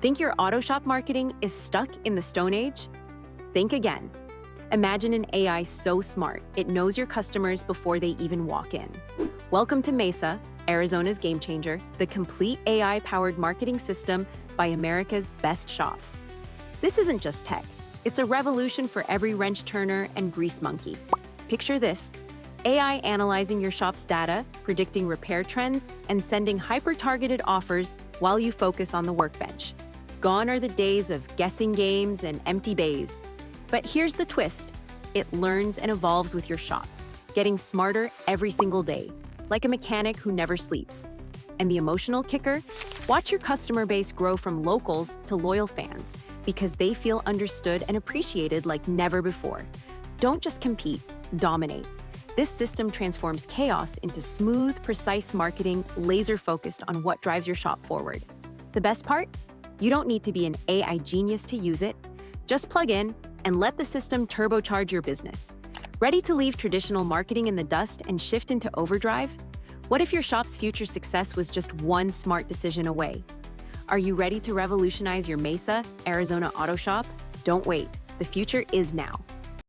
Think your auto shop marketing is stuck in the Stone Age? Think again. Imagine an AI so smart, it knows your customers before they even walk in. Welcome to Mesa, Arizona's game changer, the complete AI-powered marketing system by America's best shops. This isn't just tech. It's a revolution for every wrench turner and grease monkey. Picture this: AI analyzing your shop's data, predicting repair trends, and sending hyper-targeted offers while you focus on the workbench. Gone are the days of guessing games and empty bays. But here's the twist: it learns and evolves with your shop, getting smarter every single day, like a mechanic who never sleeps. And the emotional kicker? Watch your customer base grow from locals to loyal fans, because they feel understood and appreciated like never before. Don't just compete, dominate. This system transforms chaos into smooth, precise marketing, laser-focused on what drives your shop forward. The best part? You don't need to be an AI genius to use it. Just plug in and let the system turbocharge your business. Ready to leave traditional marketing in the dust and shift into overdrive? What if your shop's future success was just one smart decision away? Are you ready to revolutionize your Mesa, Arizona auto shop? Don't wait. The future is now.